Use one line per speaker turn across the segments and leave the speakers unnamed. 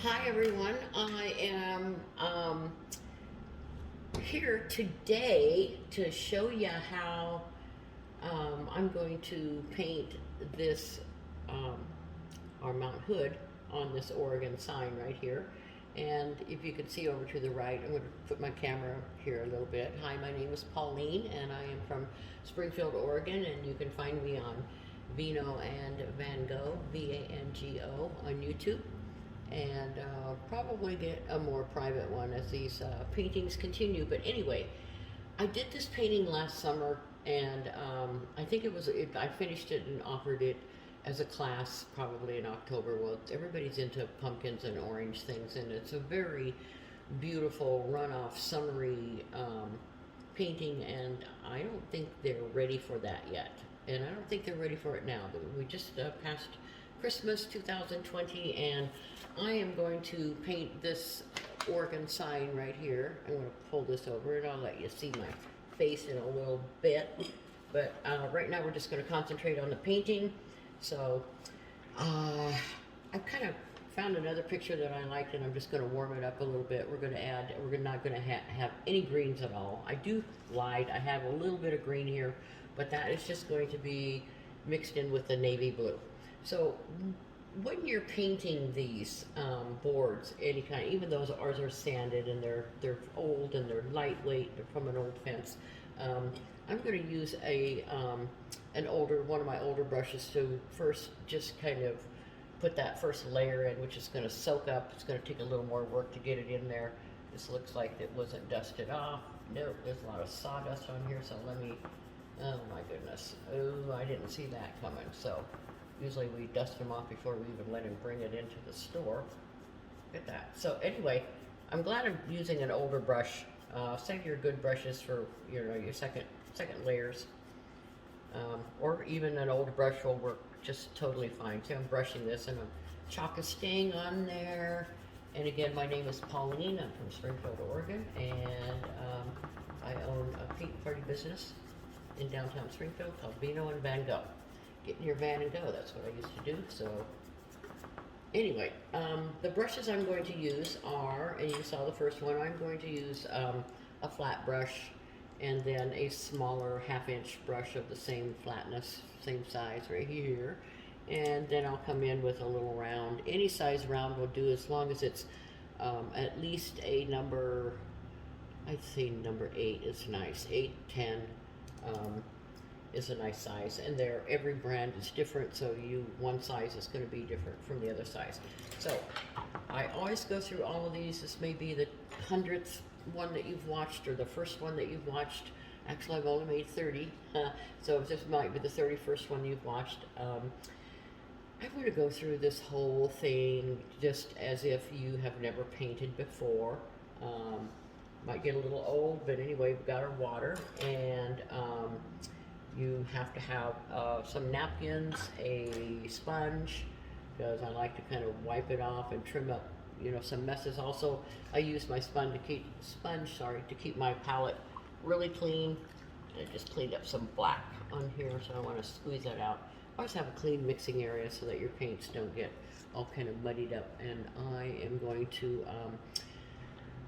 Hi everyone, I am here today to show you how I'm going to paint this um, our Mount Hood on this Oregon sign right here. And if you can see over to the right, I'm going to put my camera here a little bit. Hi, my name is Pauline and I am from Springfield, Oregon, and you can find me on Vino and Van Gogh, Vango, on YouTube, and probably get a more private one as these paintings continue. But anyway, I did this painting last summer, and I think I finished it and offered it as a class probably in October. Well, everybody's into pumpkins and orange things, and it's a very beautiful runoff summery painting, and I don't think they're ready for that yet. And I don't think they're ready for it now. We just passed Christmas 2020, and I am going to paint this Oregon sign right here. I'm going to pull this over and I'll let you see my face in a little bit. But right now we're just going to concentrate on the painting. So I've kind of found another picture that I liked, and I'm just going to warm it up a little bit. We're not going to have any greens at all. I lied, I have a little bit of green here, but that is just going to be mixed in with the navy blue. So when you're painting these boards, any kind, even those ours are sanded and they're old and they're lightweight, they're from an old fence. I'm going to use one of my older brushes to first just kind of put that first layer in, which is going to soak up. It's going to take a little more work to get it in there. This looks like it wasn't dusted off. Nope, there's a lot of sawdust on here, so let me, oh my goodness. Oh, I didn't see that coming. So usually we dust them off before we even let him bring it into the store. Look at that. So anyway, I'm glad I'm using an older brush. Save your good brushes for your second layers, or even an older brush will work just totally fine. See, I'm brushing this and I'm chalk a stain on there. And again, my name is Pauline. I'm from Springfield, Oregon, and I own a paint party business in downtown Springfield called Vino and Van Gogh. Get in your van and go. That's what I used to do. So anyway, the brushes I'm going to use are, and you saw the first one, I'm going to use a flat brush and then a smaller 1/2-inch brush of the same flatness, same size right here. And then I'll come in with a little round. Any size round will do, as long as it's at least a number, I'd say number 8 is nice. 8, 10 is a nice size, and every brand is different, so one size is going to be different from the other size. So I always go through all of these. This may be the 100th one that you've watched, or the first one that you've watched. Actually, I've only made 30, so this might be the 31st one you've watched. I'm going to go through this whole thing just as if you have never painted before. Might get a little old, but anyway, we've got our water, and you have to have some napkins, a sponge, because I like to kind of wipe it off and trim up, some messes. Also, I use my sponge to keep my palette really clean. I just cleaned up some black on here, so I want to squeeze that out. Always have a clean mixing area so that your paints don't get all kind of muddied up. And I am going to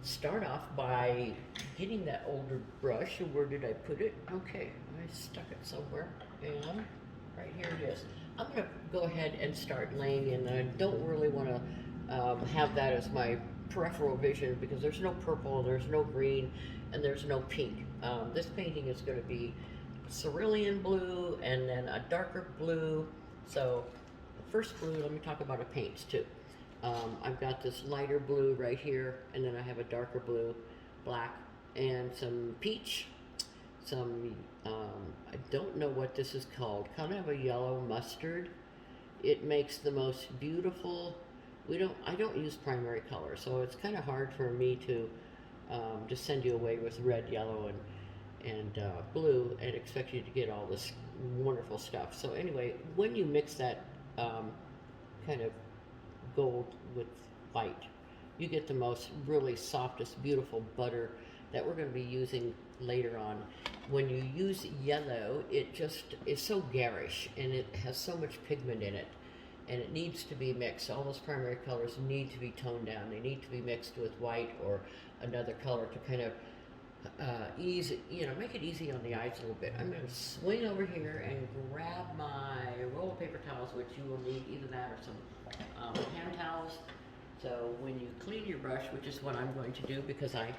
start off by getting that older brush. Where did I put it? Okay, I stuck it somewhere, and right here it is. I'm going to go ahead and start laying in. I don't really want to have that as my peripheral vision, because there's no purple, there's no green, and there's no pink. This painting is going to be cerulean blue and then a darker blue. So the first blue, let me talk about the paints too. I've got this lighter blue right here, and then I have a darker blue, black, and some peach, some, I don't know what this is called, kind of a yellow mustard. It makes the most beautiful, I don't use primary color, so it's kind of hard for me to just send you away with red, yellow, and blue and expect you to get all this wonderful stuff. So anyway, when you mix that kind of gold with white, you get the most really softest, beautiful butter that we're going to be using later on. When you use yellow, it just is so garish and it has so much pigment in it and it needs to be mixed. All those primary colors need to be toned down. They need to be mixed with white or another color to kind of ease, make it easy on the eyes a little bit. I'm going to swing over here and grab my roll of paper towels, which you will need either that or some hand towels. So when you clean your brush, which is what I'm going to do because I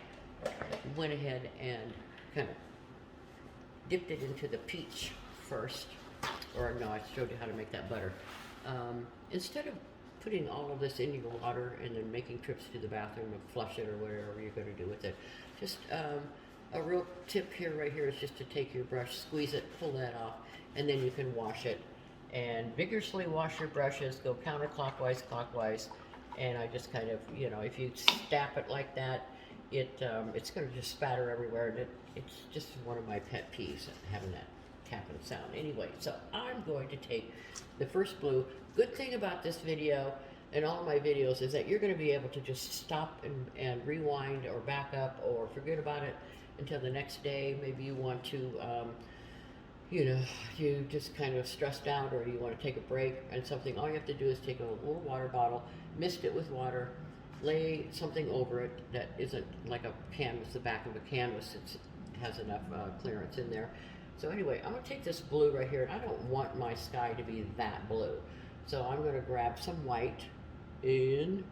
went ahead and kind of dipped it into the peach first, or no, I showed you how to make that butter. Instead of putting all of this in your water and then making trips to the bathroom and flush it or whatever you're going to do with it, just a real tip here, right here, is just to take your brush, squeeze it, pull that off, and then you can wash it. And vigorously wash your brushes, go counterclockwise, clockwise, and I just kind of, if you stap it like that, it's going to just spatter everywhere, and it's just one of my pet peeves, having that tapping sound. Anyway, so I'm going to take the first blue. Good thing about this video and all of my videos is that you're going to be able to just stop and rewind or back up or forget about it until the next day. Maybe you want to, you just kind of stressed out, or you want to take a break and something. All you have to do is take a little water bottle, mist it with water, lay something over it that isn't like a canvas, the back of a canvas. It has enough clearance in there. So anyway, I'm going to take this blue right here, and I don't want my sky to be that blue. So I'm going to grab some white, and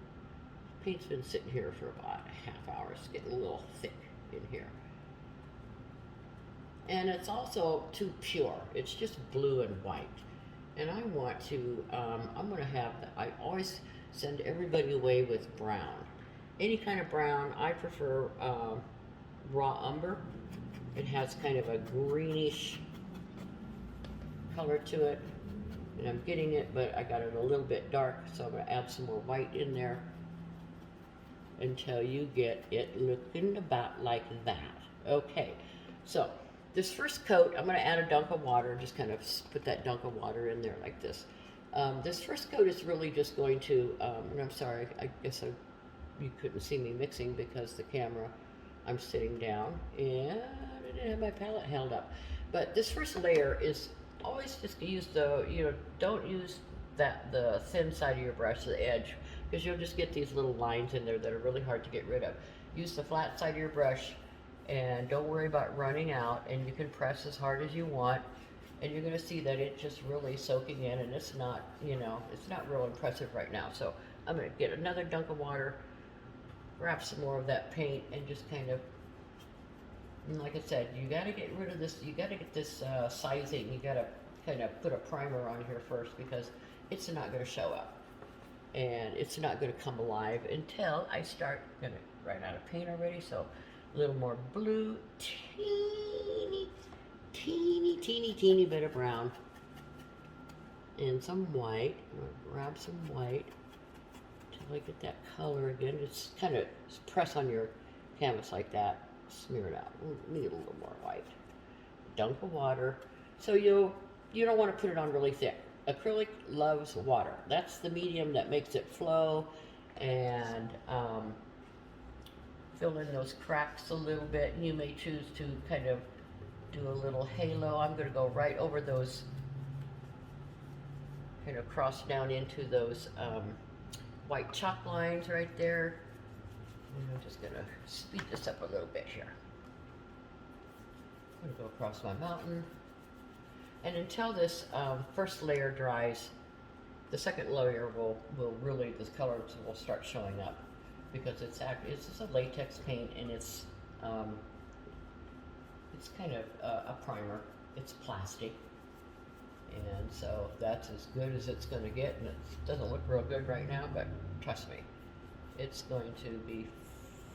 paint's been sitting here for about a half hour. It's getting a little thick in here. And it's also too pure. It's just blue and white. And I want to, I'm going to have, I always send everybody away with brown. Any kind of brown. I prefer raw umber. It has kind of a greenish color to it. And I'm getting it, but I got it a little bit dark, so I'm going to add some more white in there until you get it looking about like that. Okay, so this first coat, I'm going to add a dunk of water, just kind of put that dunk of water in there like this. This first coat is really just going to, and I'm sorry, I guess you couldn't see me mixing because the camera, I'm sitting down, and I didn't have my palette held up. But this first layer is always just use the, don't use the thin side of your brush, the edge, because you'll just get these little lines in there that are really hard to get rid of. Use the flat side of your brush, and don't worry about running out, and you can press as hard as you want, and you're going to see that it's just really soaking in, and it's not, it's not real impressive right now. So I'm going to get another dunk of water, grab some more of that paint, and just kind of, and like I said, you got to get rid of this, you got to get this sizing, you got to kind of put a primer on here first, because it's not going to show up, and it's not going to come alive until I start, going to run out of paint already, so a little more blue, teeny bit of brown, and some white. I'm going to grab some white until I get that color again. Just kind of press on your canvas like that, smear it out. We need a little more white. Dunk of water. So you don't want to put it on really thick. Acrylic loves water. That's the medium that makes it flow and fill in those cracks a little bit. You may choose to kind of do a little halo. I'm going to go right over those, kind of cross down into those white chalk lines right there. And I'm just going to speed this up a little bit here. I'm going to go across my mountain. And until this first layer dries, the second layer will really, the colors will start showing up, because it's just a latex paint, and it's kind of a primer. It's plastic, and so that's as good as it's going to get. And it doesn't look real good right now, but trust me, it's going to be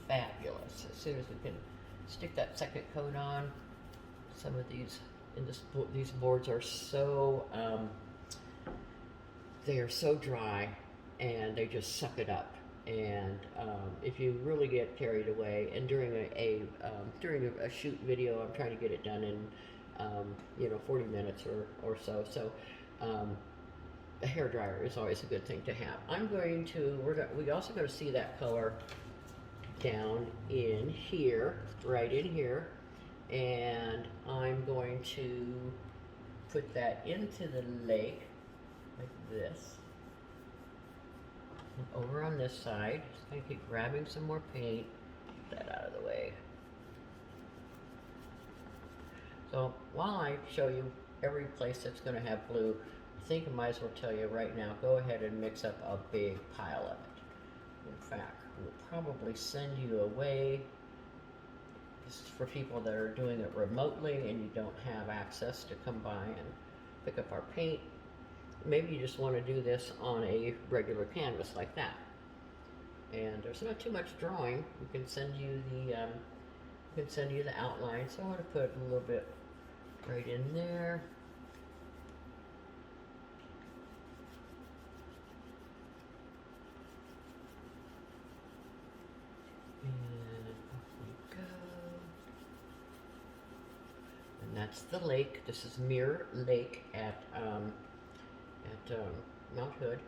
fabulous as soon as we can stick that second coat on. Some of these these boards are so they are so dry, and they just suck it up. And if you really get carried away, and during a shoot video, I'm trying to get it done in 40 minutes or so. So a hair dryer is always a good thing to have. We also going to see that color down in here, right in here, and I'm going to put that into the lake like this. And over on this side, just gonna keep grabbing some more paint. Get that out of the way. So while I show you every place that's gonna have blue, I think I might as well tell you right now, go ahead and mix up a big pile of it. In fact, we'll probably send you away. This is for people that are doing it remotely and you don't have access to come by and pick up our paint. Maybe you just want to do this on a regular canvas like that. And there's not too much drawing. We can send you the outline. So I want to put a little bit right in there. That's the lake. This is Mirror Lake at Mount Hood.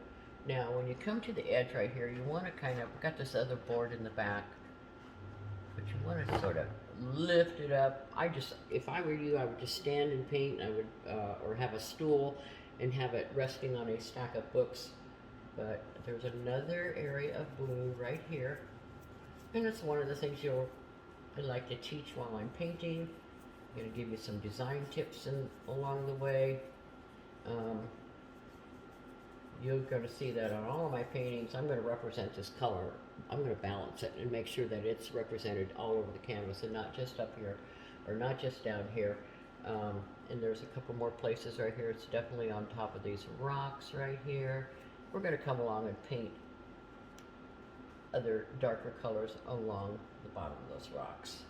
Now, when you come to the edge right here, you want to kind of, got this other board in the back, but you want to sort of lift it up. If I were you, I would just stand and paint. I would, or have a stool and have it resting on a stack of books. But there's another area of blue right here, and it's one of the things I like to teach while I'm painting. I'm going to give you some design tips along the way. You're going to see that on all of my paintings, I'm going to represent this color. I'm going to balance it and make sure that it's represented all over the canvas and not just up here or not just down here. And there's a couple more places right here. It's definitely on top of these rocks right here. We're going to come along and paint other darker colors along the bottom of those rocks.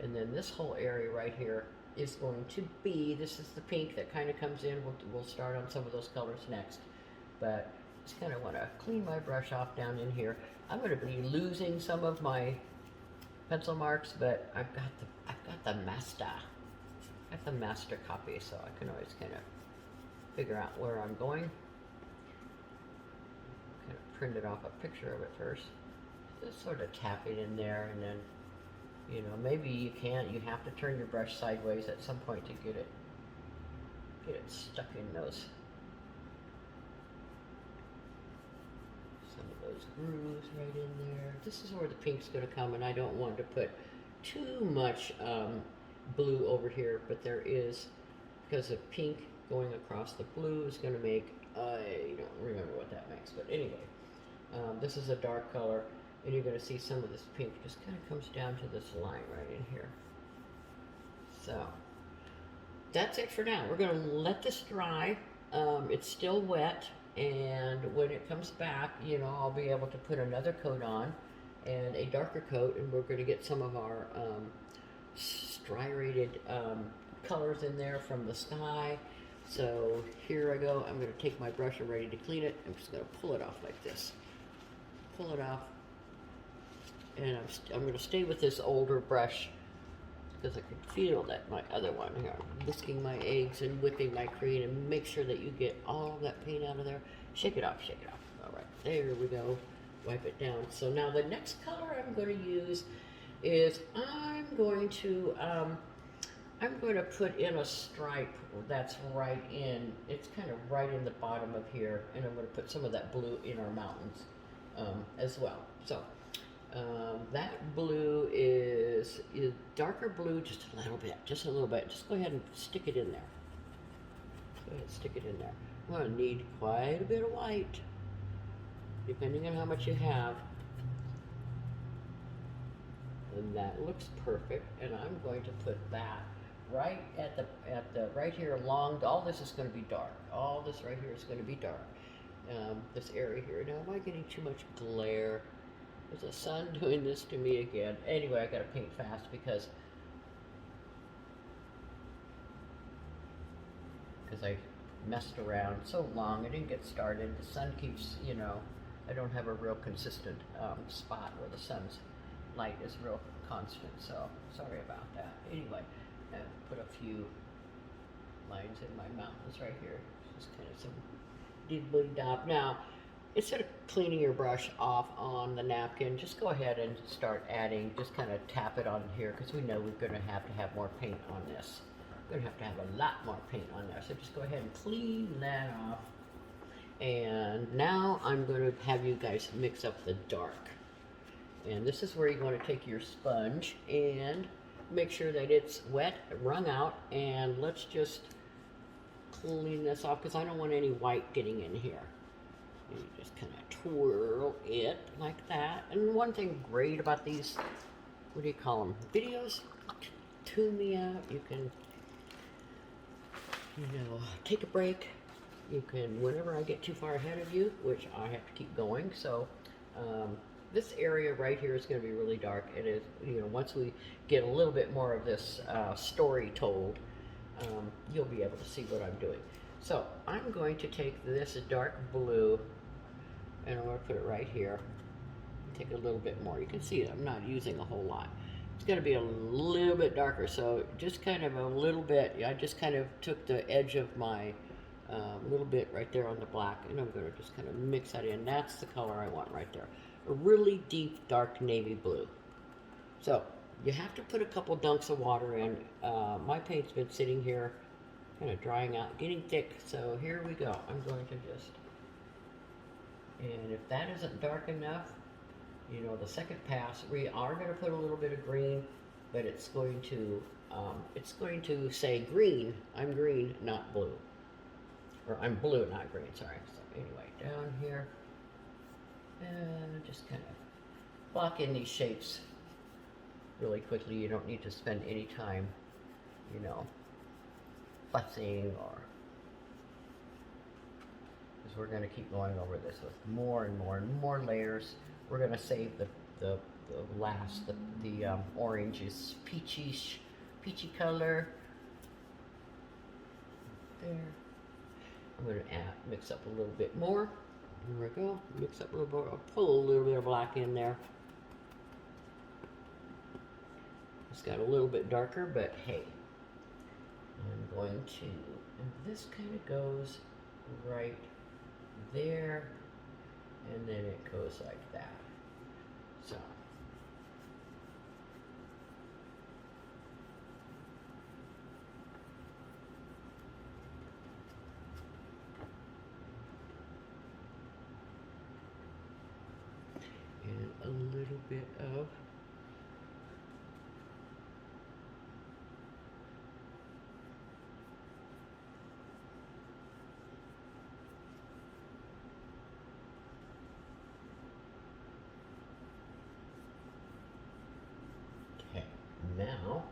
And then this whole area right here is going to be, this is the pink that kind of comes in. We'll start on some of those colors next. But just kind of want to clean my brush off down in here. I'm going to be losing some of my pencil marks, but I've got the master copy, so I can always kind of figure out where I'm going. Kind of printed off a picture of it first. Just sort of tap it in there, and then, you know, maybe you have to turn your brush sideways at some point to get it stuck in those, some of those grooves right in there. This is where the pink's going to come, and I don't want to put too much blue over here, but there is, because the pink going across the blue is going to make, I don't remember what that makes, but anyway, this is a dark color. And you're going to see some of this pink just kind of comes down to this line right in here. So that's it for now. We're going to let this dry. It's still wet, and when it comes back, you know, I'll be able to put another coat on and a darker coat, and we're going to get some of our striated colors in there from the sky. So here I go. I'm going to take my brush. I'm ready to clean it. I'm just going to pull it off like this. Pull it off. And I'm going to stay with this older brush because I can feel that my other one here. I'm whisking my eggs and whipping my cream, and make sure that you get all of that paint out of there. Shake it off, shake it off. All right, there we go. Wipe it down. So now the next color I'm going to use is I'm going to put in a stripe that's right in, it's kind of right in the bottom of here, and I'm going to put some of that blue in our mountains as well. So that blue is darker blue, just a little bit. Just go ahead and stick it in there. Go ahead and stick it in there. I'm going to need quite a bit of white, depending on how much you have. And that looks perfect. And I'm going to put that right at the right here along. All this is going to be dark. All this right here is going to be dark. This area here. Now, am I getting too much glare? Is the sun doing this to me again? Anyway, I gotta paint fast because I messed around so long. I didn't get started. The sun keeps, you know, I don't have a real consistent spot where the sun's light is real constant. So sorry about that. Anyway, I put a few lines in my mountains right here. Just kind of some diddly-dop. Now, instead of cleaning your brush off on the napkin, just go ahead and start adding, just kind of tap it on here, because we know we're going to have more paint on this. We're going to have a lot more paint on there. So just go ahead and clean that off. And now I'm going to have you guys mix up the dark. And this is where you want to take your sponge and make sure that it's wet, wrung out, and let's just clean this off because I don't want any white getting in here. You just kind of twirl it like that. And one thing great about these, what do you call them, videos, tune me out. You can, take a break. You can, whenever I get too far ahead of you, which I have to keep going. So this area right here is going to be really dark. It is, once we get a little bit more of this story told, you'll be able to see what I'm doing. So I'm going to take this dark blue and I'm going to put it right here. Take a little bit more. You can see I'm not using a whole lot. It's going to be a little bit darker, so just kind of a little bit. I just kind of took the edge of my little bit right there on the black, and I'm going to just kind of mix that in. That's the color I want right there. A really deep, dark navy blue. So you have to put a couple dunks of water in. My paint's been sitting here, kind of drying out, getting thick. So here we go. I'm going to just, and if that isn't dark enough, the second pass, we are going to put a little bit of green, but it's going to say green. I'm green, not blue. Or I'm blue, not green, sorry. So anyway, down here, and just kind of block in these shapes really quickly. You don't need to spend any time, fussing or, because we're going to keep going over this with more and more and more layers. We're going to save the last, the orange is peachy color. There. I'm going to mix up a little bit more. Here we go. Mix up a little more. I'll pull a little bit of black in there. It's got a little bit darker, but hey. I'm going to, and this kind of goes right there, and then it goes like that. So. And a little bit of now,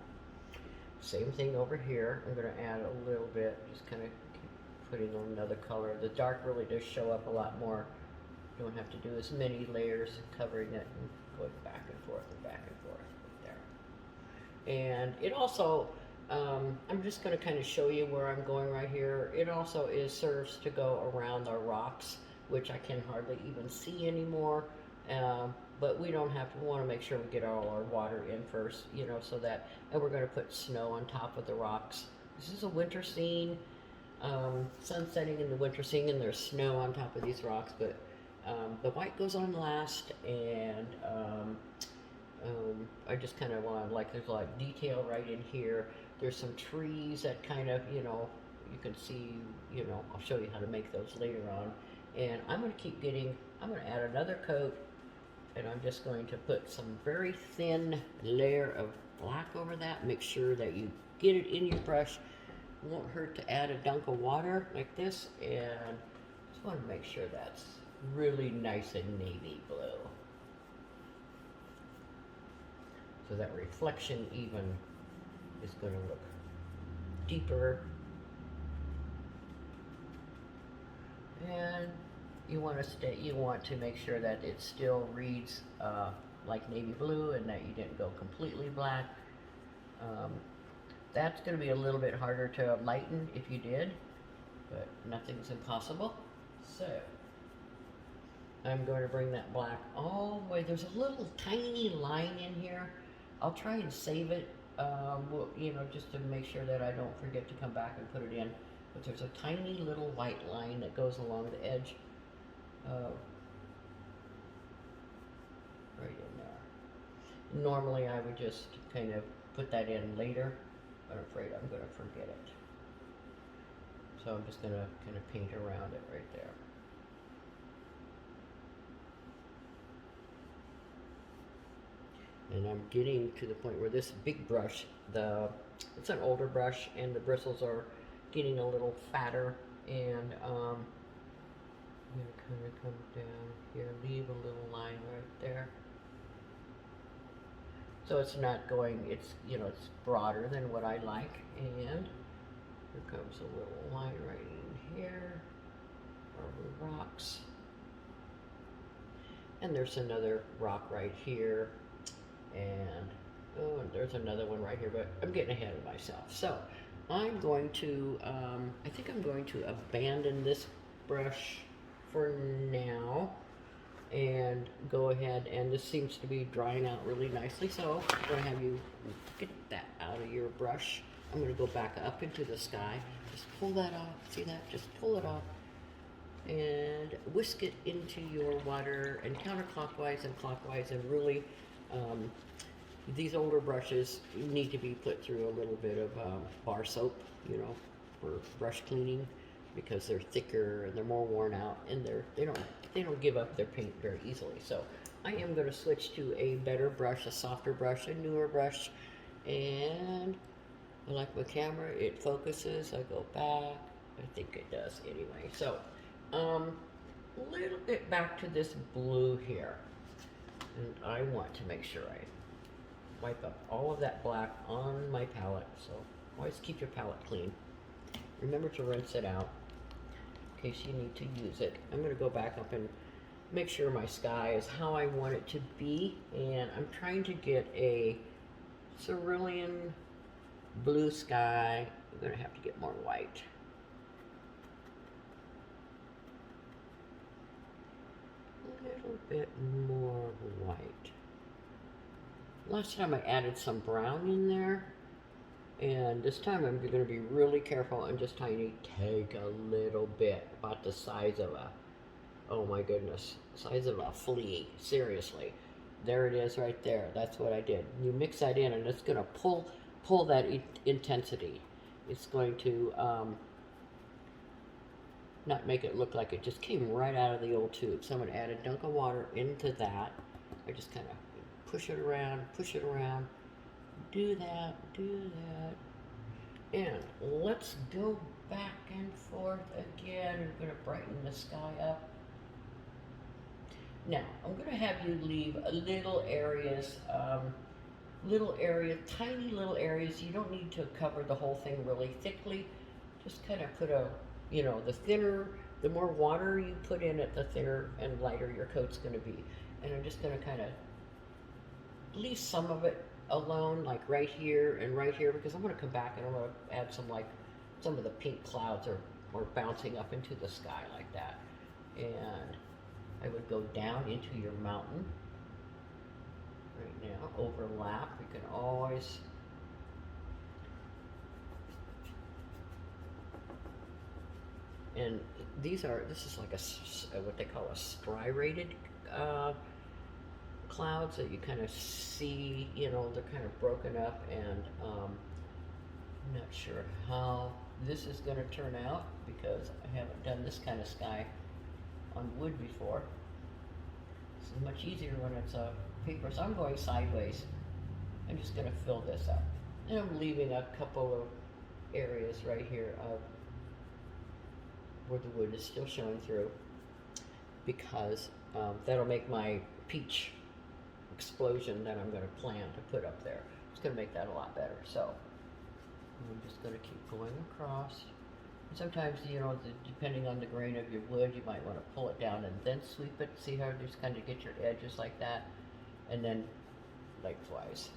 same thing over here. I'm going to add a little bit, just kind of keep putting on another color. The dark really does show up a lot more. You don't have to do as many layers covering it and going back and forth and back and forth there. And it also, I'm just going to kind of show you where I'm going right here. It also serves to go around our rocks, which I can hardly even see anymore. But we don't have to, we want to make sure we get all our water in first, so that, and we're going to put snow on top of the rocks. This is a winter scene, sun setting in the winter scene, and there's snow on top of these rocks, but the white goes on last, and I just kind of want, like, there's a lot of detail right in here. There's some trees that kind of, you can see, I'll show you how to make those later on. And I'm going to keep getting, I'm going to add another coat. And I'm just going to put some very thin layer of black over that. Make sure that you get it in your brush. It won't hurt to add a dunk of water like this. And just want to make sure that's really nice and navy blue. So that reflection even is going to look deeper. And you want to make sure that it still reads like navy blue and that you didn't go completely black. That's going to be a little bit harder to lighten if you did, but nothing's impossible. So I'm going to bring that black all the way. There's a little tiny line in here. I'll try and save it, just to make sure that I don't forget to come back and put it in. But there's a tiny little white line that goes along the edge. Right in there. Normally I would just kind of put that in later, but I'm afraid I'm going to forget it. So I'm just going to kind of paint around it right there. And I'm getting to the point where this big brush, it's an older brush, and the bristles are getting a little fatter, and I'm gonna kind of come down here, leave a little line right there. So it's not going, it's, you know, it's broader than what I like, and here comes a little line right in here, over rocks. And there's another rock right here, and oh, and there's another one right here, but I'm getting ahead of myself. So I'm going to, I think I'm going to abandon this brush for now and go ahead, and this seems to be drying out really nicely, so I'm going to have you get that out of your brush. I'm going to go back up into the sky, just pull that off, see that, just pull it off, and whisk it into your water, and counterclockwise and clockwise, and really, these older brushes need to be put through a little bit of bar soap, you know, for brush cleaning, because they're thicker and they're more worn out, and they don't give up their paint very easily. So I am going to switch to a better brush, a softer brush, a newer brush, and I like my camera, it focuses, I go back, I think it does anyway. So a little bit back to this blue here, and I want to make sure I wipe up all of that black on my palette, so always keep your palette clean. Remember to rinse it out in case you need to use it. I'm going to go back up and make sure my sky is how I want it to be, and I'm trying to get a cerulean blue sky. I'm going to have to get more white. A little bit more white. Last time I added some brown in there, and this time I'm going to be really careful and just take a little bit, about the size of a, oh my goodness, size of a flea, seriously. There it is right there, that's what I did. You mix that in, and it's going to pull that intensity. It's going to not make it look like it just came right out of the old tube. So I'm going to add a dunk of water into that. I just kind of push it around, do that, and let's go back and forth again. I'm going to brighten the sky up. Now, I'm going to have you leave little areas, tiny little areas. You don't need to cover the whole thing really thickly. Just kind of put a, you know, the more water you put in it, the thinner and lighter your coat's going to be. And I'm just going to kind of leave some of it alone, like right here and right here, because I'm going to come back and I'm going to add some of the pink clouds or bouncing up into the sky like that. And I would go down into your mountain right now, overlap. You can always and this is like a what they call a striated clouds that you kind of see, you know, they're kind of broken up, and I'm not sure how this is going to turn out because I haven't done this kind of sky on wood before. This is much easier when it's a paper, so I'm going sideways. I'm just going to fill this up, and I'm leaving a couple of areas right here of where the wood is still showing through, because that'll make my peach explosion that I'm going to plan to put up there. It's going to make that a lot better. So I'm just going to keep going across. And sometimes, you know, depending on the grain of your wood, you might want to pull it down and then sweep it. See how you just kind of get your edges like that, and then lengthwise.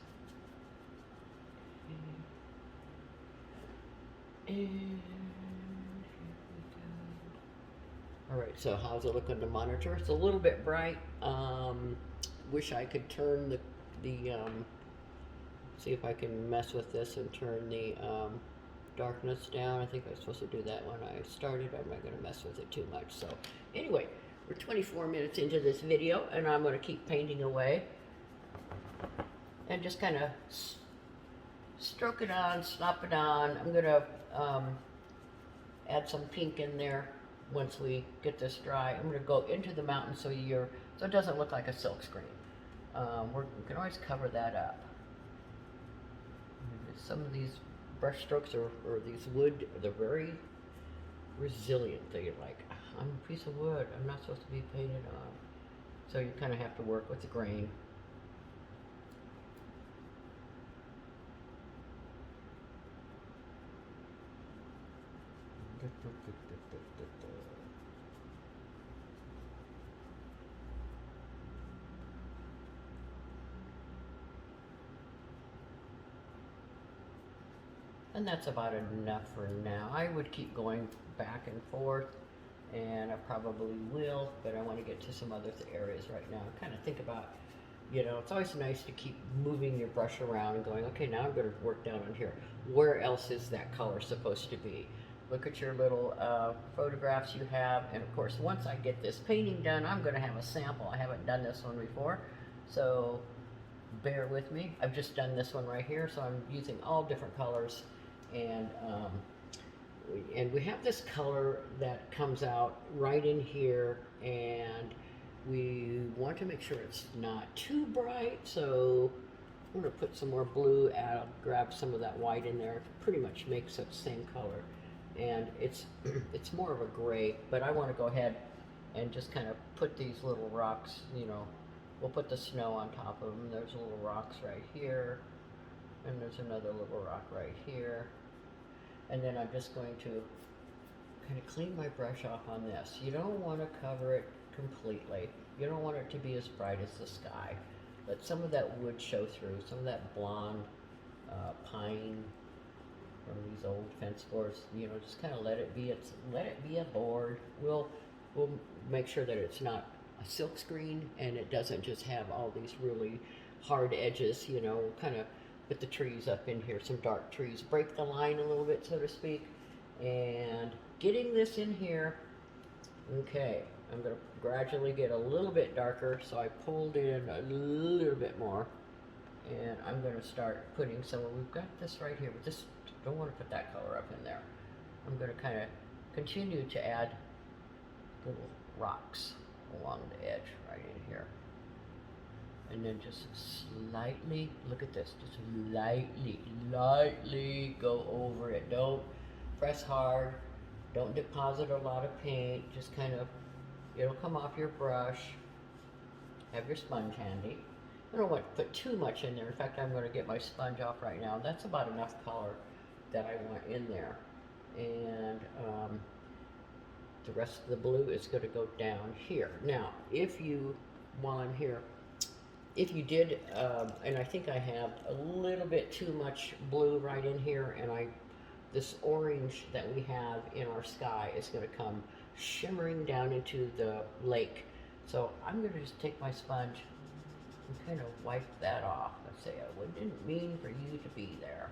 And here we go. All right, so how's it look on the monitor? It's a little bit bright. Wish I could turn the see if I can mess with this and turn the darkness down. I think I was supposed to do that when I started. I'm not going to mess with it too much. So anyway, we're 24 minutes into this video, and I'm going to keep painting away and just kind of stroke it on, slop it on. I'm going to add some pink in there once we get this dry. I'm going to go into the mountain so it doesn't look like a silk screen. we can always cover that up. Some of these brush strokes or these wood, they're very resilient. They're like, I'm a piece of wood, I'm not supposed to be painted on. So you kind of have to work with the grain. And that's about enough for now. I would keep going back and forth, and I probably will, but I want to get to some other areas right now. Kind of think about, you know, it's always nice to keep moving your brush around and going, okay, now I'm going to work down on here. Where else is that color supposed to be? Look at your little photographs you have, and of course, once I get this painting done, I'm going to have a sample. I haven't done this one before, so bear with me. I've just done this one right here, so I'm using all different colors. And we have this color that comes out right in here, and we want to make sure it's not too bright, so I'm going to put some more blue, grab some of that white in there. It pretty much makes it the same color, and it's more of a gray, but I want to go ahead and just kind of put these little rocks, you know, we'll put the snow on top of them. There's little rocks right here, and there's another little rock right here. And then I'm just going to kind of clean my brush off on this. You don't want to cover it completely. You don't want it to be as bright as the sky. Let some of that wood show through, some of that blonde pine from these old fence boards. You know, just kind of let it be a board. We'll make sure that it's not a silk screen and it doesn't just have all these really hard edges. You know, kind of put the trees up in here, some dark trees, break the line a little bit, so to speak. And getting this in here, okay, I'm going to gradually get a little bit darker, so I pulled in a little bit more, and I'm going to start putting some, we've got this right here, but this, don't want to put that color up in there. I'm going to kind of continue to add little rocks along the edge right in here. And then just slightly, look at this, just lightly go over it. Don't press hard, don't deposit a lot of paint, just kind of, it'll come off your brush. Have your sponge handy. I don't want to put too much in there. In fact, I'm going to get my sponge off right now. That's about enough color that I want in there. And the rest of the blue is going to go down here. Now, while I'm here, if you did, and I think I have a little bit too much blue right in here, and this orange that we have in our sky is going to come shimmering down into the lake. So I'm going to just take my sponge and kind of wipe that off and say, I didn't mean for you to be there.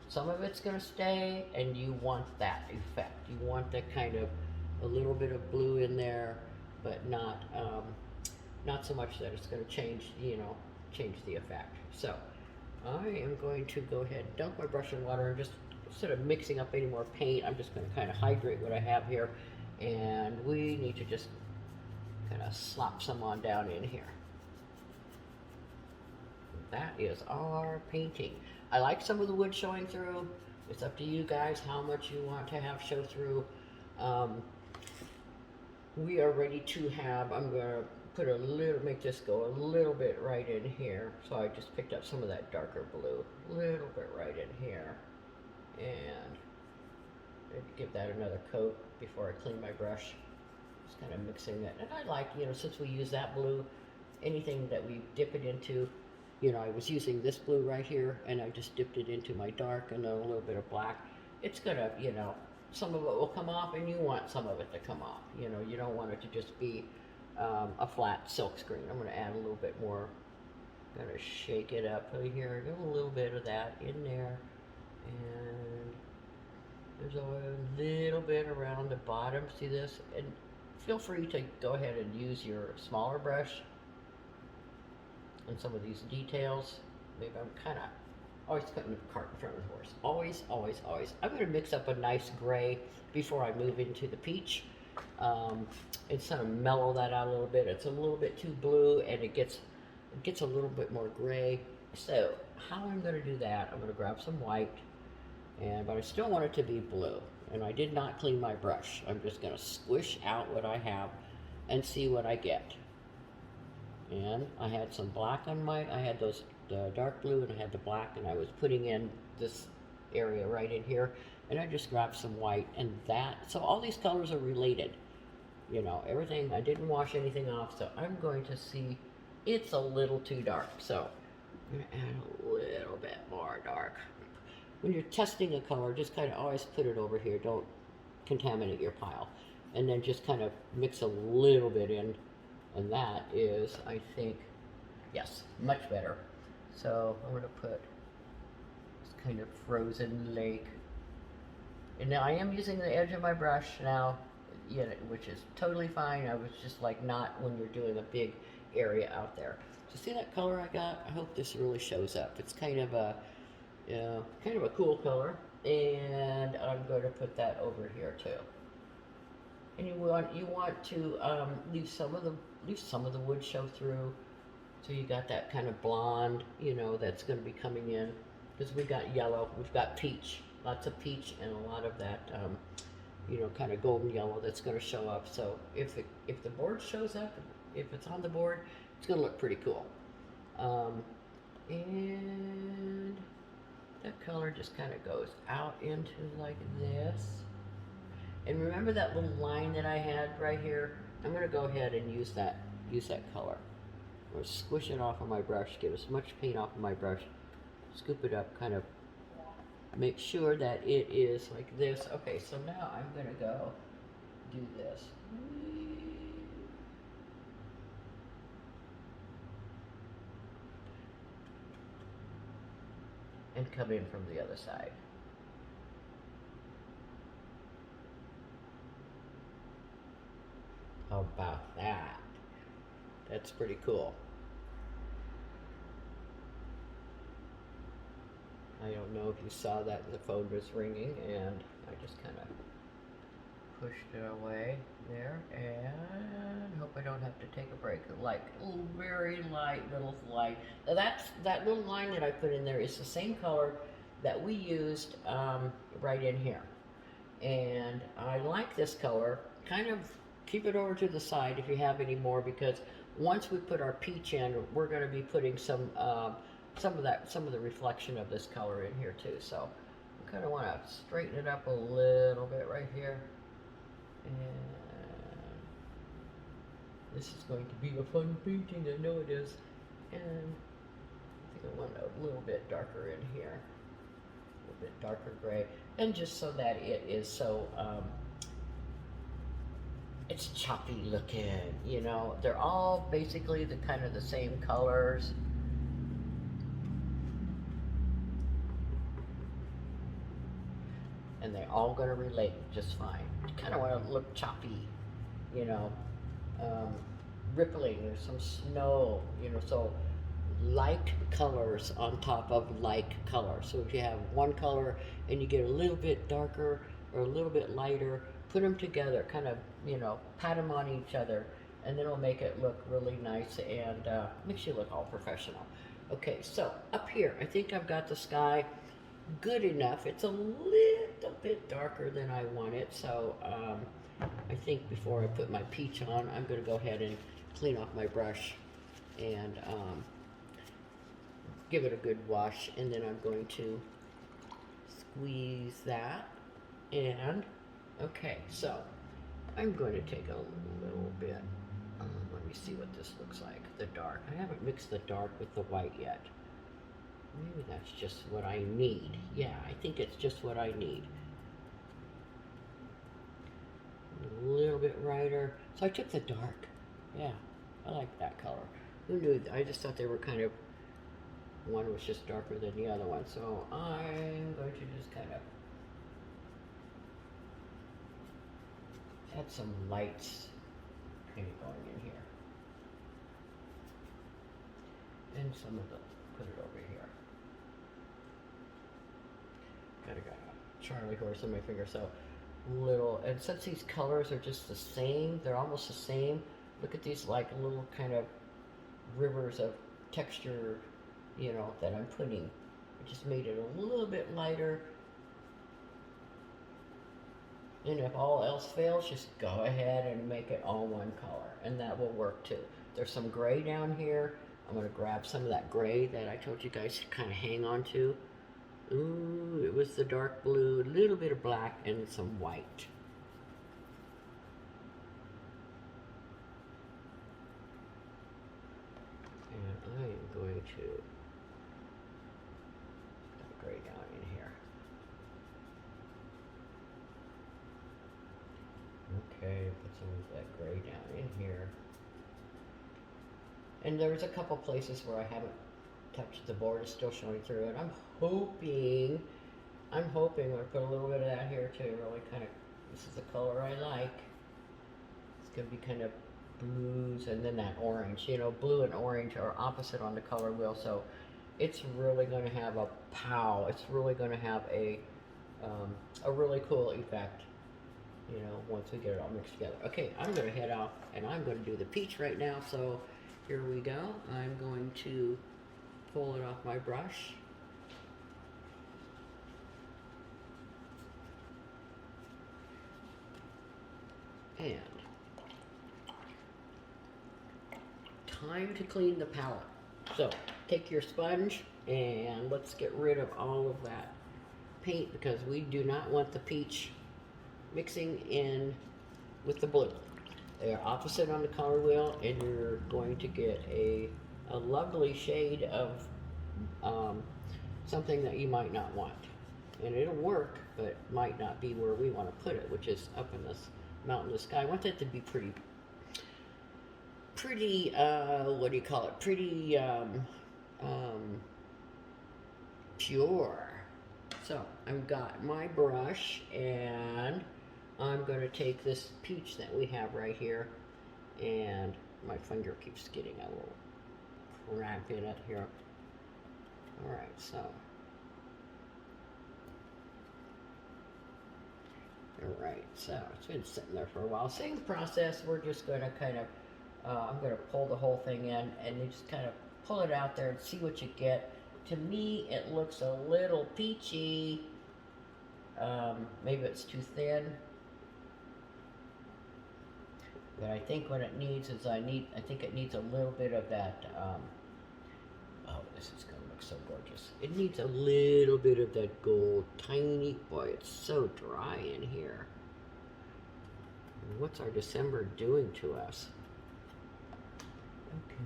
Some of it's going to stay, and you want that effect. You want that kind of a little bit of blue in there, but not so much that it's going to change the effect. So I am going to go ahead and dunk my brush in water and just, instead of mixing up any more paint, I'm just going to kind of hydrate what I have here, and we need to just kind of slop some on down in here. That is our painting. I like some of the wood showing through. It's up to you guys how much you want to have show through. We are ready to have, I'm going to make this go a little bit right in here. So I just picked up some of that darker blue, a little bit right in here. And give that another coat before I clean my brush. Just kind of mixing it. And I like, since we use that blue, anything that we dip it into, I was using this blue right here, and I just dipped it into my dark and then a little bit of black. It's gonna, some of it will come off, and you want some of it to come off. You don't want it to just be a flat silk screen. I'm gonna add a little bit more. I'm gonna shake it up here, get a little bit of that in there, and there's a little bit around the bottom. See this? And feel free to go ahead and use your smaller brush and some of these details. Maybe I'm kind of always putting the cart in front of the horse. Always. I'm going to mix up a nice gray before I move into the peach. It's gonna mellow that out a little bit. It's a little bit too blue, and it gets a little bit more gray. So how I'm gonna do that, I'm gonna grab some white, but I still want it to be blue. And I did not clean my brush. I'm just gonna squish out what I have and see what I get. And I had some black on I had the dark blue and I had the black, and I was putting in this area right in here, and I just grabbed some white, and so all these colors are related. You know, everything, I didn't wash anything off, so I'm going to see, it's a little too dark, so I'm gonna add a little bit more dark. When you're testing a color, just kind of always put it over here, don't contaminate your pile. And then just kind of mix a little bit in, and that is, I think, yes, much better. So I'm gonna put this kind of frozen lake. And now I am using the edge of my brush now, which is totally fine. I was just like not when you're doing a big area out there. So see that color I got? I hope this really shows up. It's kind of a, kind of a cool color. And I'm going to put that over here too. And you want to leave some of the wood show through, so you got that kind of blonde, that's going to be coming in, because we got yellow, we've got peach, lots of peach, and a lot of that, kind of golden yellow that's going to show up. So if the board shows up, if it's on the board, it's going to look pretty cool. And that color just kind of goes out into like this. And remember that little line that I had right here? I'm going to go ahead and use that color. I'm going to squish it off of my brush, get as much paint off of my brush, scoop it up, kind of make sure that it is like this. Okay, so now I'm going to go do this. And come in from the other side. How about that? That's pretty cool. I don't know if you saw that the phone was ringing, and I just kind of pushed it away there, and hope I don't have to take a break. Like a very light little light. Now that little line that I put in there is the same color that we used right in here, and I like this color. Kind of keep it over to the side if you have any more, because once we put our peach in, we're going to be putting some of the reflection of this color in here too. So I kind of want to straighten it up a little bit right here. And this is going to be a fun painting, I know it is. And I think I want a little bit darker in here, a little bit darker gray, and just so that it is so it's choppy looking, They're all basically the kind of the same colors. And they're all going to relate just fine. You kind of want to look choppy, rippling. There's some snow, so like colors on top of like color. So if you have one color and you get a little bit darker or a little bit lighter, put them together, kind of, pat them on each other, and then it'll make it look really nice and makes you look all professional. Okay, so up here, I think I've got the sky good enough. It's a little bit darker than I want it, so I think before I put my peach on, I'm going to go ahead and clean off my brush and give it a good wash, and then I'm going to squeeze that. And okay, so I'm going to take a little bit, let me see what this looks like, the dark. I haven't mixed the dark with the white yet. Maybe that's just what I need. Yeah, I think it's just what I need. A little bit brighter. So I took the dark. Yeah, I like that color. Who knew? I just thought they were kind of, one was just darker than the other one. So I'm going to just kind of add some lights kind of going in here. And some of the, put it over here. Kind of got a Charlie horse on my finger, so little, and since these colors are just the same, they're almost the same, look at these like little kind of rivers of texture, you know, that I'm putting. I just made it a little bit lighter. And if all else fails, just go ahead and make it all one color, and that will work too. There's some gray down here. I'm gonna grab some of that gray that I told you guys to kind of hang on to. Ooh, it was the dark blue, a little bit of black, and some white. And I am going to put gray down in here. Okay, put some of that gray down in here. And there's a couple places where I haven't touched the board, it's still showing through, and I'm hoping I put a little bit of that here too, really kind of, this is the color I like. It's gonna be kind of blues and then that orange, you know, blue and orange are opposite on the color wheel, so it's really gonna have a pow, it's really gonna have a really cool effect, you know, once we get it all mixed together. Okay, I'm gonna head off and I'm gonna do the peach right now, so here we go. I'm going to pull it off my brush. And time to clean the palette. So take your sponge and let's get rid of all of that paint because we do not want the peach mixing in with the blue. They are opposite on the color wheel, and you're going to get a lovely shade of something that you might not want. And it'll work, but might not be where we want to put it, which is up in this mountainous sky. I want that to be pretty, what do you call it? Pretty pure. So I've got my brush, and I'm going to take this peach that we have right here, and my finger keeps getting a little cramp in it here. Alright, so alright, so it's been sitting there for a while. Same process, we're just going to kind of, I'm going to pull the whole thing in, and you just kind of pull it out there and see what you get. To me, it looks a little peachy. Maybe it's too thin. But I think what it needs is I think it needs a little bit of that, oh, this is going to look so gorgeous. It needs a little bit of that gold, tiny, boy, it's so dry in here. What's our December doing to us? Okay.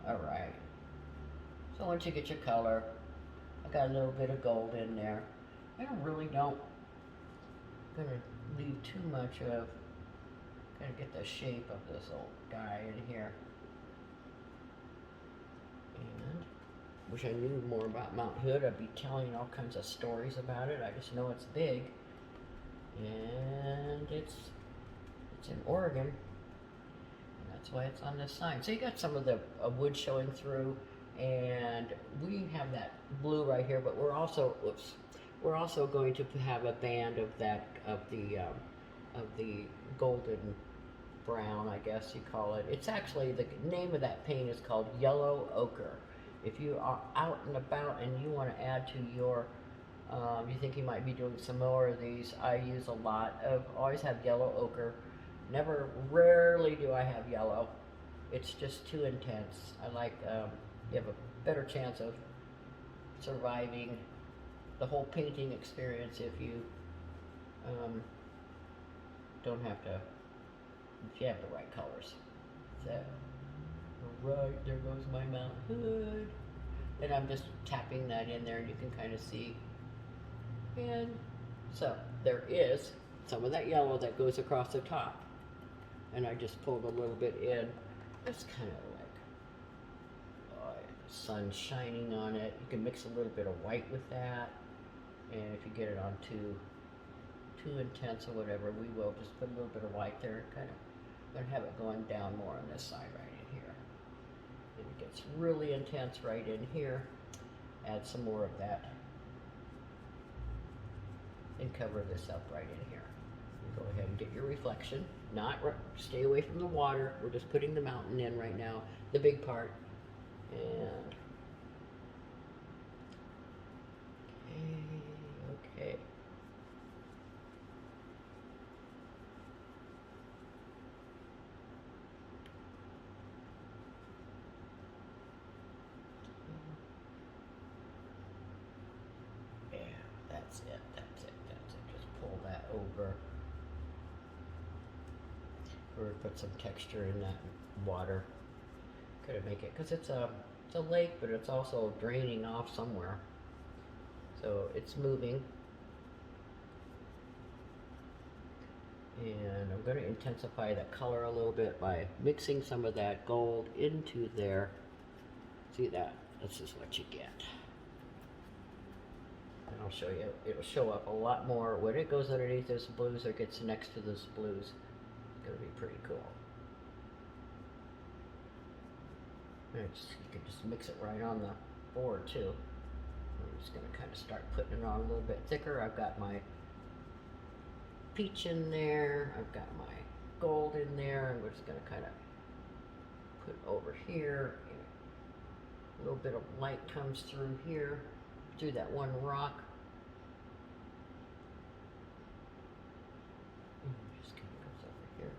Alright, so once you get your color, I got a little bit of gold in there. I don't gonna leave too much of, gotta get the shape of this old guy in here. And wish I knew more about Mount Hood. I'd be telling all kinds of stories about it. I just know it's big, and it's in Oregon. That's why it's on this sign. So you got some of the wood showing through, and we have that blue right here, but we're also, we're also going to have a band of that, of the golden brown, I guess you call it. It's actually, the name of that paint is called Yellow Ochre. If you are out and about and you want to add to your, you think you might be doing some more of these, I use a lot of, always have yellow ochre. Rarely do I have yellow. It's just too intense. I like, you have a better chance of surviving the whole painting experience if you don't have to, if you have the right colors. So, right, there goes my Mount Hood. And I'm just tapping that in there, and you can kind of see. And so, there is some of that yellow that goes across the top. And I just pulled a little bit in. It's kind of like, the sun shining on it. You can mix a little bit of white with that. And if you get it on too too intense or whatever, we will just put a little bit of white there, kind of gonna have it going down more on this side right in here. If it gets really intense right in here, add some more of that and cover this up right in here. Go ahead and get your reflection. Stay away from the water. We're just putting the mountain in right now, the big part. And okay. Yeah, that's it. Just pull that over. Or put some texture in that water. Could make it, because it's a lake, but it's also draining off somewhere. So it's moving. And I'm going to intensify that color a little bit by mixing some of that gold into there. See that? This is what you get. And I'll show you, it'll show up a lot more when it goes underneath those blues or gets next to those blues. It's going to be pretty cool. And you can just mix it right on the board too. I'm just going to kind of start putting it on a little bit thicker. I've got my peach in there. I've got my gold in there. And we're just going to kind of put over here. A little bit of light comes through here, through that one rock. And it just kind of goes over here.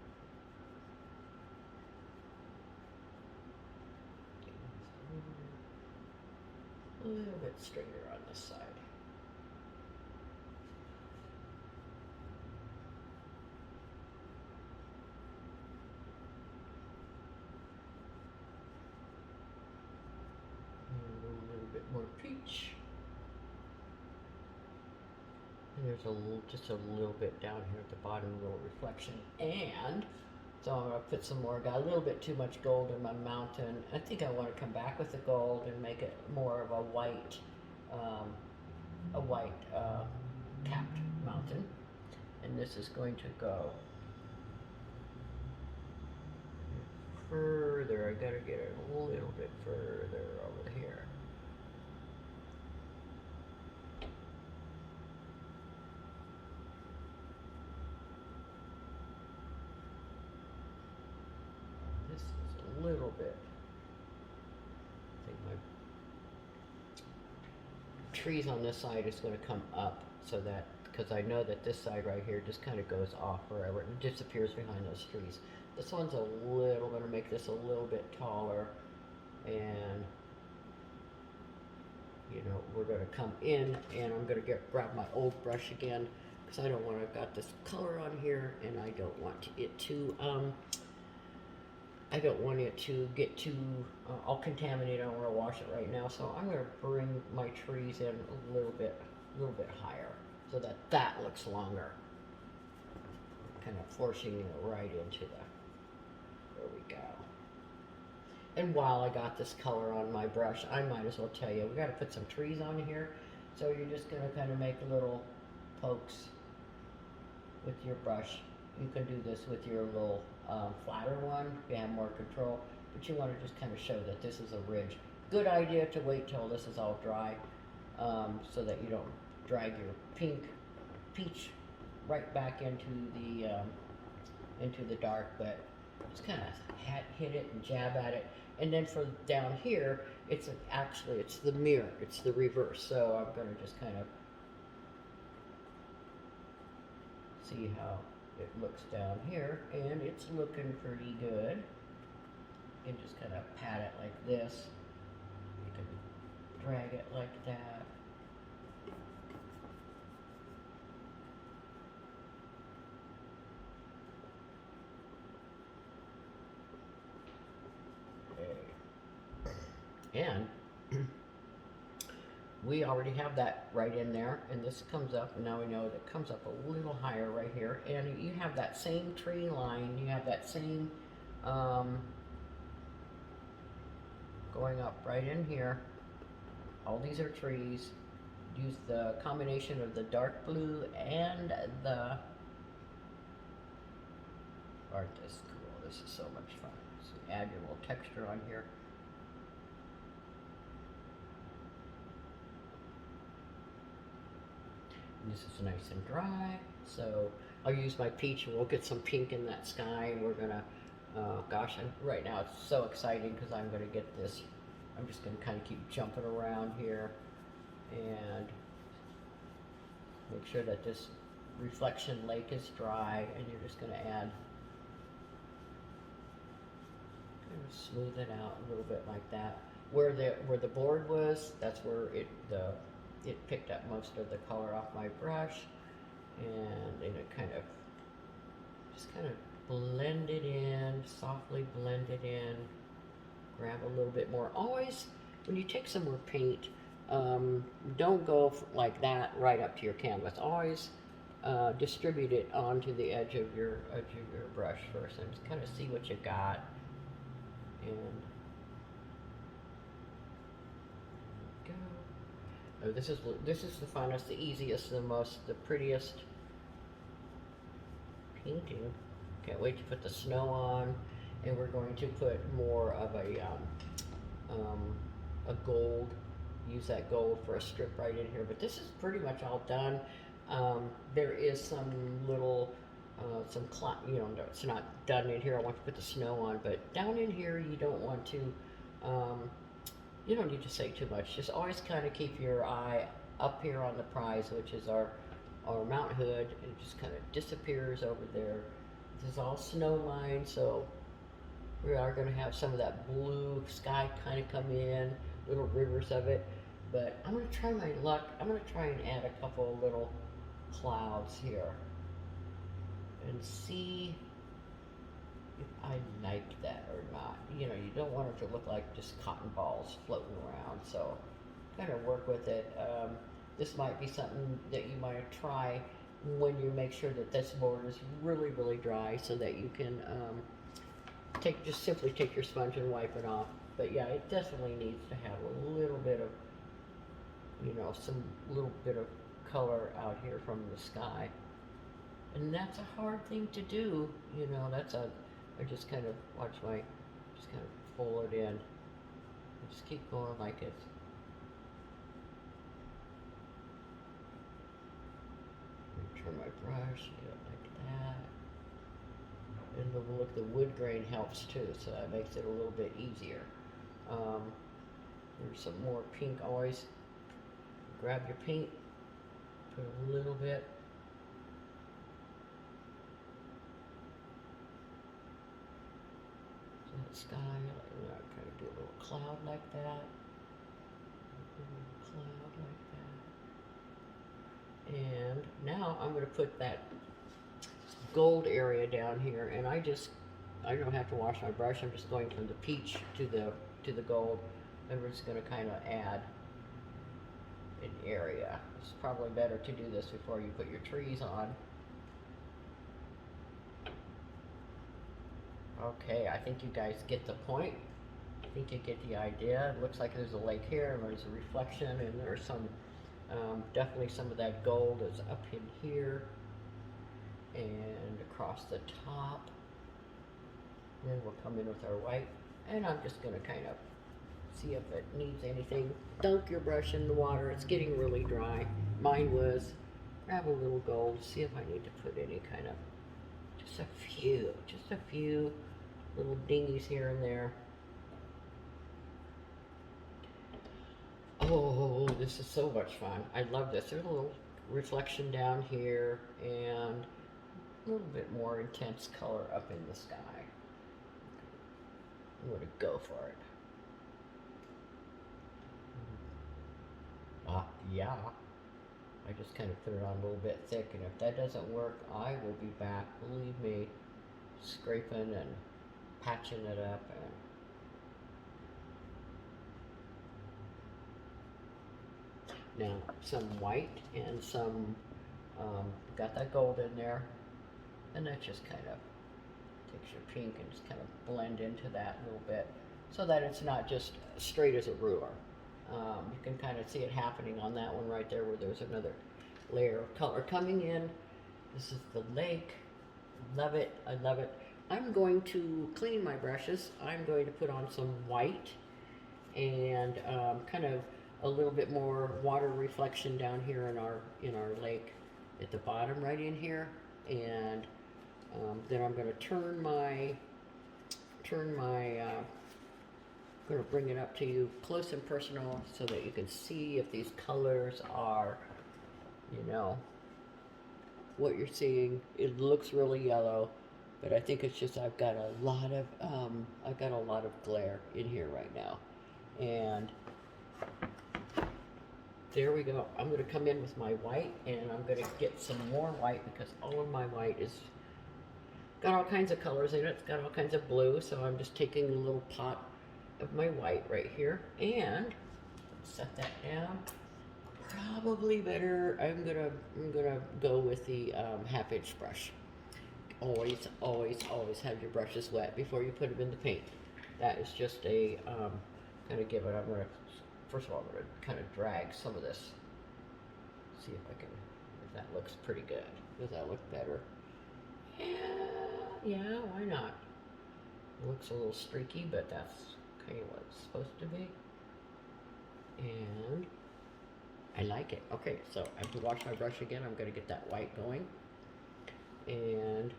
A little bit straighter on this side. And a little bit more peach. And there's just a little bit down here at the bottom, a little reflection. And so I'm gonna put some more, got a little bit too much gold in my mountain. I think I wanna come back with the gold and make it more of a white capped mountain. And this is going to go further. I gotta get it a little bit further over here. This is a little bit. I think my trees on this side is going to come up, so that, because I know that this side right here just kind of goes off forever and disappears behind those trees. This one's a little, going to make this a little bit taller, and you know, we're going to come in, and I'm going to grab my old brush again, because I don't want to, I've got this color on here, and I don't want it to get too all contaminated. I don't want to wash it right now, so I'm going to bring my trees in a little bit higher, so that that looks longer. Kind of forcing it right into the. There we go. And while I got this color on my brush, I might as well tell you, we got to put some trees on here. So you're just going to kind of make little pokes with your brush. You can do this with your little flatter one if you have more control, but you want to just kind of show that this is a ridge. Good idea to wait till this is all dry, so that you don't drag your peach right back into the dark, but just kind of hit it and jab at it. And then for down here, it's the mirror, it's the reverse. So I'm going to just kind of see how it looks down here, and it's looking pretty good. You can just kind of pat it like this. You can drag it like that. And we already have that right in there, and this comes up, and now we know that it comes up a little higher right here, and you have that same tree line, you have that same going up right in here. All these are trees. use the combination of the dark blue and the, aren't this cool? This is so much fun. So add your little texture on here. And this is nice and dry, so I'll use my peach and we'll get some pink in that sky, and we're gonna, gosh, right now it's so exciting because I'm gonna get this. I'm just gonna kind of keep jumping around here and make sure that this reflection lake is dry, and you're just gonna add, kind of smooth it out a little bit like that. Where the board was, that's where it picked up most of the color off my brush, and then it kind of just kind of blend it in, softly blend it in. Grab a little bit more. Always, when you take some more paint, don't go like that right up to your canvas. Always distribute it onto the edge of your brush first, and just kind of see what you got. And there we go. Oh, this is the funnest, the easiest, the prettiest painting. Can't wait to put the snow on. And we're going to put more of a gold, use that gold for a strip right in here. But this is pretty much all done. There is some little, you know, it's not done in here. I want to put the snow on, but down in here you don't want to, you don't need to say too much. Just always kind of keep your eye up here on the prize, which is our mount hood. It just kind of disappears over there. This is all snow line, so we are going to have some of that blue sky kind of come in, little rivers of it. But I'm going to try my luck. I'm going to try and add a couple of little clouds here and see if I like that or not. You know, you don't want it to look like just cotton balls floating around, so kind of work with it. This might be something that you might try when you make sure that this board is really, really dry, so that you can just simply take your sponge and wipe it off. But yeah, it definitely needs to have a little bit of, you know, some little bit of color out here from the sky. And that's a hard thing to do, you know. I just kind of just kind of pull it in. And just keep going like it's. Turn my brush, get it like that. And look, the wood grain helps too, so that makes it a little bit easier. There's some more pink. Always grab your paint, put a little bit. So that sky, kind of do a little cloud like that. A little cloud like that. And now I'm going to put that gold area down here, and I don't have to wash my brush. I'm just going from the peach to the gold, and we're just going to kind of add an area. It's probably better to do this before you put your trees on. Okay, I think you guys get the point. I think you get the idea. It looks like there's a lake here, and there's a reflection, and there's some definitely some of that gold is up in here and across the top. And then we'll come in with our white, and I'm just going to kind of see if it needs anything. Dunk your brush in the water. It's getting really dry. Mine was. Grab a little gold, see if I need to put any kind of, just a few little dingies here and there. Oh, this is so much fun. I love this. There's a little reflection down here and a little bit more intense color up in the sky. I'm going to go for it. Yeah. I just kind of put it on a little bit thick, and if that doesn't work, I will be back. Believe me, scraping and patching it up. And now some white and some, got that gold in there, and that just kind of takes your pink and just kind of blend into that a little bit, so that it's not just straight as a ruler. You can kind of see it happening on that one right there where there's another layer of color coming in. This is the lake. Love it. I love it. I'm going to clean my brushes. I'm going to put on some white and kind of a little bit more water reflection down here in our lake at the bottom right in here. And then I'm going to turn my I'm going to bring it up to you close and personal so that you can see if these colors are, you know, what you're seeing. It looks really yellow, but I think it's just I've got a lot of glare in here right now. And there we go. I'm going to come in with my white, and I'm going to get some more white because all of my white is got all kinds of colors in it. It's got all kinds of blue, so I'm just taking a little pot of my white right here and set that down. Probably better. I'm gonna go with the half-inch brush. Always have your brushes wet before you put them in the paint. That is just a kind of give it. First of all, I'm gonna kind of drag some of this. See if I can. If that looks pretty good. Does that look better? Yeah, why not? It looks a little streaky, but that's kind of what it's supposed to be. And I like it. Okay, so I have to wash my brush again. I'm going to get that white going. And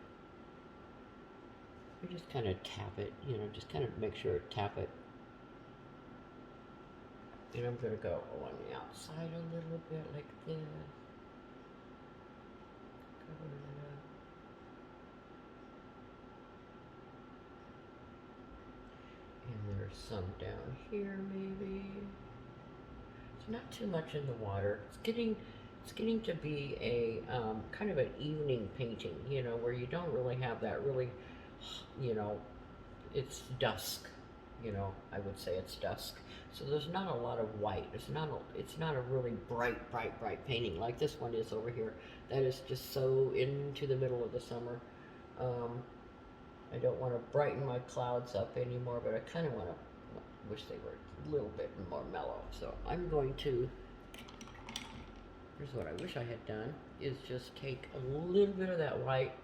we just kind of tap it, you know, just kind of make sure tap it. And I'm going to go on the outside a little bit like this. Cover it up. And there's some down here maybe. It's not too much in the water. It's getting to be a kind of an evening painting, you know, where you don't really have that really, you know, it's dusk, you know, I would say it's dusk. So there's not a lot of white. It's not a really bright painting like this one is over here. That is just so into the middle of the summer. I don't want to brighten my clouds up anymore, but I kind of want to, wish they were a little bit more mellow. So I'm going to, here's what I wish I had done, is just take a little bit of that white,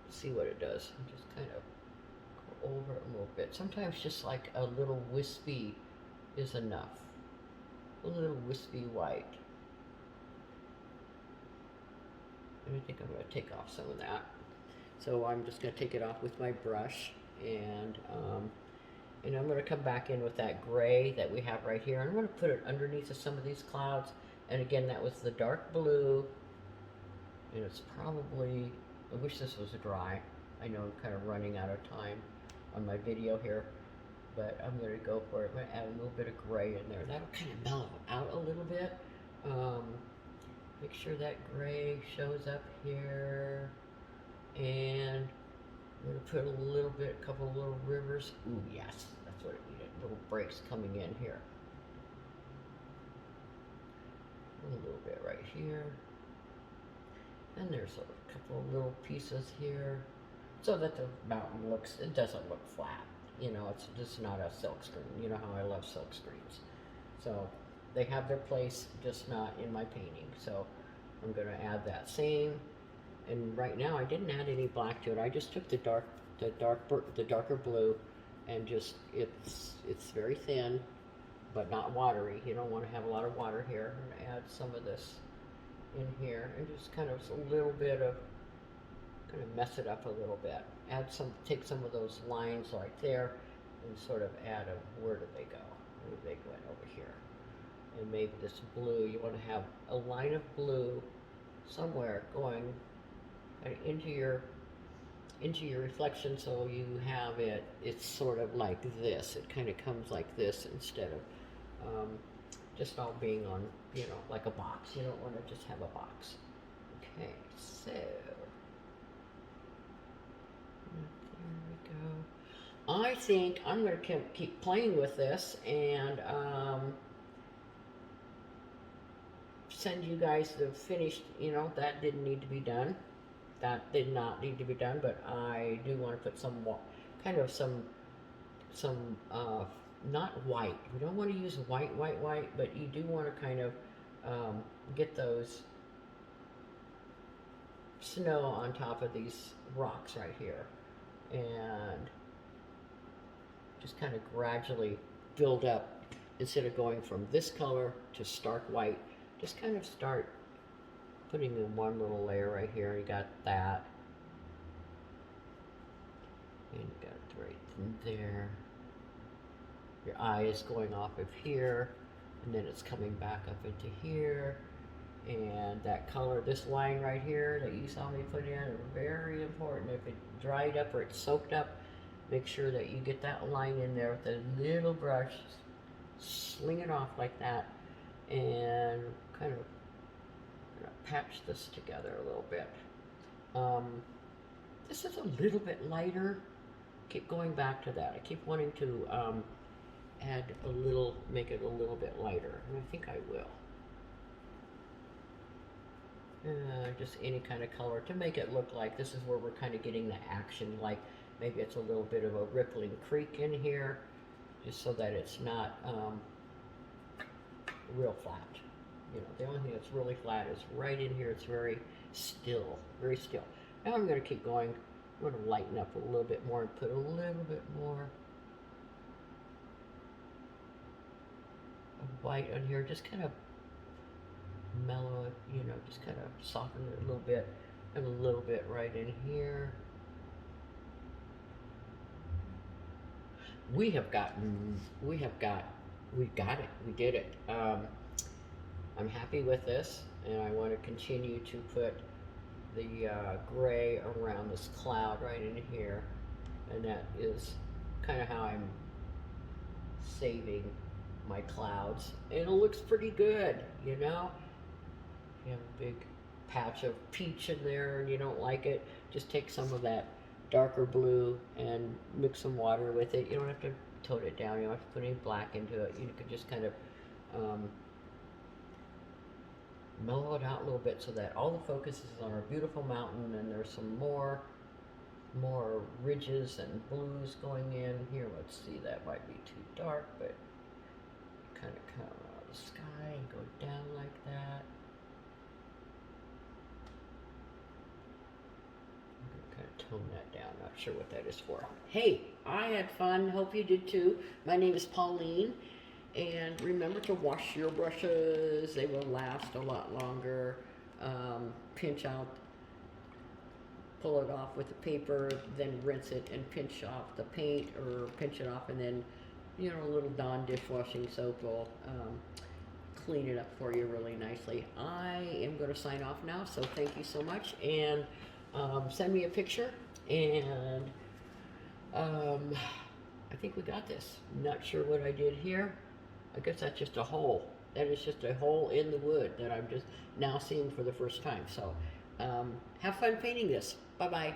see what it does, and just kind of go over it a little bit. Sometimes just like a little wispy is enough. A little wispy white. And I think I'm going to take off some of that. So I'm just going to take it off with my brush, and I'm going to come back in with that gray that we have right here. And I'm going to put it underneath of some of these clouds. And again, that was the dark blue, and it's probably, I wish this was dry. I know I'm kind of running out of time on my video here, but I'm going to go for it. I'm going to add a little bit of gray in there. That'll kind of mellow out a little bit. Make sure that gray shows up here. And I'm going to put a little bit, a couple of little rivers. Ooh, yes, that's what it needed. Little breaks coming in here. A little bit right here. And there's a couple of little pieces here. So that the mountain looks, it doesn't look flat. You know, it's just not a silk screen. You know how I love silk screens. So they have their place, just not in my painting. So I'm going to add that same. And right now I didn't add any black to it. I just took the darker blue, and just it's very thin, but not watery. You don't want to have a lot of water here. I'm going to add some of this in here, and just kind of a little bit of, kind of mess it up a little bit. Take some of those lines right there, and sort of add them. Where do they go? Maybe they went over here. And maybe this blue, you want to have a line of blue somewhere going into your reflection, so you have it's sort of like this. It kind of comes like this instead of just all being on, you know, like a box. You don't want to just have a box. Okay, so there we go. I think I'm going to keep playing with this and send you guys the finished, you know, that didn't need to be done. That did not need to be done, but I do want to put some kind of some not white. We don't want to use white, but you do want to kind of get those snow on top of these rocks right here. And just kind of gradually build up instead of going from this color to stark white. Just kind of start putting in one little layer right here. You got that. And you got it right in there. Your eye is going off of here, and then it's coming back up into here. And that color, this line right here that you saw me put in, are very important. If it dried up or it's soaked up, make sure that you get that line in there with a little brush, sling it off like that, and kind of patch this together a little bit. This is a little bit lighter. Keep going back to that. I keep wanting to add a little, make it a little bit lighter, and I think I will. Just any kind of color to make it look like this is where we're kind of getting the action, like maybe it's a little bit of a rippling creek in here, just so that it's not real flat. You know, the only thing that's really flat is right in here. It's very still, very still. Now I'm going to keep going. I'm going to lighten up a little bit more and put a little bit more of white on here. Just kind of mellow it, you know, just kind of soften it a little bit, and a little bit right in here. We got it. We did it. I'm happy with this, and I want to continue to put the gray around this cloud right in here, and that is kind of how I'm saving my clouds, and it looks pretty good, you know. If you have a big patch of peach in there and you don't like it, just take some of that darker blue and mix some water with it. You don't have to tone it down, you don't have to put any black into it. You can just kind of mellow it out a little bit so that all the focus is on our beautiful mountain, and there's some more ridges and blues going in here. Let's see, that might be too dark, but kind of come out of the sky and go down like that. I'm going to kind of tone that down, not sure what that is for. Hey, I had fun, hope you did too. My name is Pauline. And remember to wash your brushes. They will last a lot longer. Pinch out, pull it off with the paper, then rinse it and pinch off the paint, or pinch it off, and then, you know, a little Dawn dishwashing soap will clean it up for you really nicely. I am going to sign off now, so thank you so much. And send me a picture, and I think we got this. Not sure what I did here. I guess that's just a hole. That is just a hole in the wood that I'm just now seeing for the first time. So have fun painting this. Bye-bye.